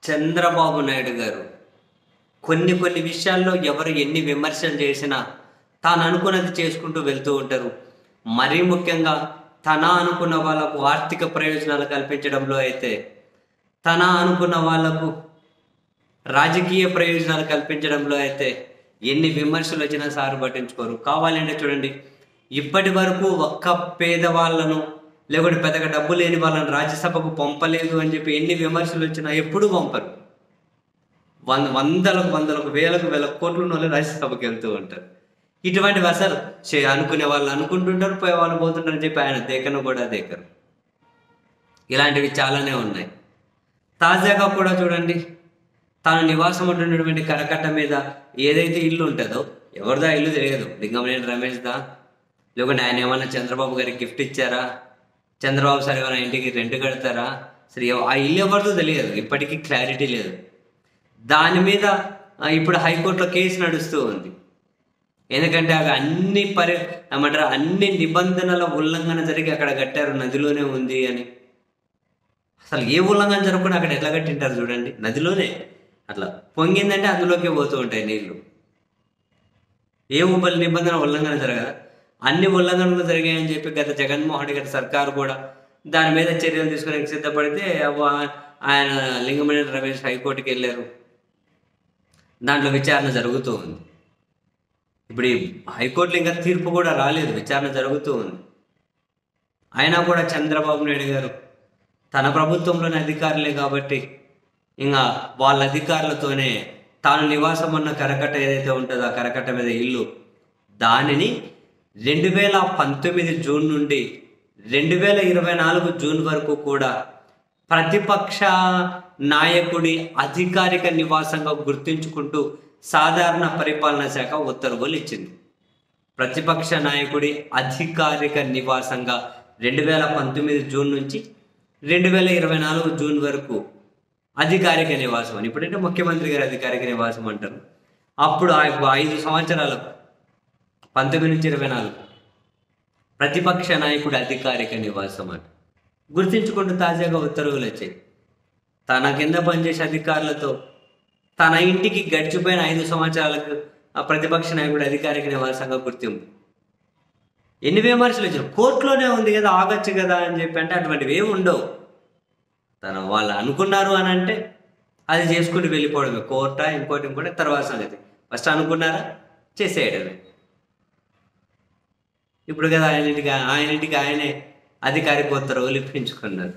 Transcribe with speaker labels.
Speaker 1: చంద్రబాబు నాయుడు గారు కొన్ని కొన్ని విషయాల్లో ఎవరు ఎన్ని విమర్శలు చేసినా తాను అనుకున్నది చేసుకుంటూ వెళ్తూ ఉంటారు. మరీ ముఖ్యంగా తన అనుకున్న వాళ్ళకు ఆర్థిక ప్రయోజనాలు కల్పించడంలో అయితే, తన అనుకున్న వాళ్ళకు రాజకీయ ప్రయోజనాలు కల్పించడంలో అయితే ఎన్ని విమర్శలు వచ్చినా సారు పట్టించుకోరు. కావాలంటే చూడండి, ఇప్పటి వరకు ఒక్క పేదవాళ్ళను లేకుంటే పెద్దగా డబ్బు లేని వాళ్ళని రాజ్యసభకు పంపలేదు అని చెప్పి ఎన్ని విమర్శలు వచ్చినా ఎప్పుడూ పంపరు. వందలకు వేల కోట్లు వాళ్ళు రాజ్యసభకు వెళ్తూ ఉంటారు. ఇటువంటివి అసలు అనుకునే వాళ్ళు అనుకుంటుంటారు, పోయే వాళ్ళు పోతుంటారు అని చెప్పి ఆయన దేకను కూడా దేకరు. ఇలాంటివి చాలానే ఉన్నాయి. తాజాగా కూడా చూడండి, తాను నివాసం ఉంటున్నటువంటి కరకట్ట మీద ఏదైతే ఇల్లు ఉంటుందో, ఎవరిదా ఇల్లు తెలియదు, లింగమనేని రమేష్దా, లేకుంటే ఆయన ఏమన్నా చంద్రబాబు గారికి గిఫ్ట్ ఇచ్చారా, చంద్రబాబు సార్ ఏమైనా ఇంటికి రెంట్ కడతారా, సరే ఆ ఇల్లు ఎవరిదో తెలియదు, ఇప్పటికీ క్లారిటీ లేదు. దాని మీద ఇప్పుడు హైకోర్టులో కేసు నడుస్తూ ఉంది. ఎందుకంటే అవి అన్ని నిబంధనల ఉల్లంఘన జరిగి అక్కడ కట్టారు, నదిలోనే ఉంది అని. అసలు ఏ ఉల్లంఘన జరగకుండా అక్కడ ఎట్లా కట్టింటారు చూడండి, నదిలోనే. అట్లా పొంగిందంటే అందులోకే పోతూ ఉంటాయి నీళ్లు. ఏ నిబంధన ఉల్లంఘన జరగదా? అన్ని ఉల్లంఘనలు జరిగాయని చెప్పి గత జగన్మోహన్ రెడ్డి గారి సర్కారు కూడా దాని మీద చర్యలు తీసుకునే సిద్ధపడితే ఆయన లింగమనేని రమేష్ హైకోర్టుకి వెళ్ళారు. దాంట్లో విచారణ జరుగుతూ ఉంది. ఇప్పుడు ఈ హైకోర్టులో ఇంకా తీర్పు కూడా రాలేదు, విచారణ జరుగుతూ ఉంది. అయినా కూడా చంద్రబాబు నాయుడు గారు తన ప్రభుత్వంలోని అధికారులే కాబట్టి ఇంకా వాళ్ళ అధికారులతోనే తాను నివాసం ఉన్న కరకట్ట ఏదైతే ఉంటుందో ఆ కరకట్ట మీద ఇల్లు, దానిని 2019 జూన్ నుండి 2024 జూన్ వరకు కూడా ప్రతిపక్ష నాయకుడి అధికారిక నివాసంగా గుర్తించుకుంటూ సాధారణ పరిపాలనా శాఖ ఉత్తర్వులు ఇచ్చింది. ప్రతిపక్ష నాయకుడి అధికారిక నివాసంగా 2019 జూన్ నుంచి 2024 జూన్ వరకు అధికారిక నివాసం అని, ఇప్పుడంటే ముఖ్యమంత్రి గారి అధికారిక నివాసం అంటారు. అప్పుడు 5 సంవత్సరాలకు 19 నుంచి 24 ప్రతిపక్ష నాయకుడి అధికారిక నివాసం అని గుర్తించుకుంటూ తాజాగా ఉత్తర్వులు వచ్చాయి. తన కింద పనిచేసే అధికారులతో తన ఇంటికి గడిచిపోయిన 5 సంవత్సరాలకు ఆ ప్రతిపక్ష నాయకుడి అధికారిక నివాసంగా గుర్తింపు. ఎన్ని విమర్శలు వచ్చారు, కోర్టులోనే ఉంది కదా, ఆగచ్చు కదా అని చెప్పి. అంటే అటువంటివి ఏమి ఉండవు. వాళ్ళు అనుకున్నారు అని అంటే అది చేసుకుంటూ వెళ్ళిపోవడమే. కోర్టా ఇంకోటి తర్వాత సంగతి. ఫస్ట్ అనుకున్నారా, చేసేయడమే. ఇప్పుడు కదా ఆయన ఇంటికి ఆయనే అధికారిక ఉత్తర్వులు ఇప్పించుకున్నారు.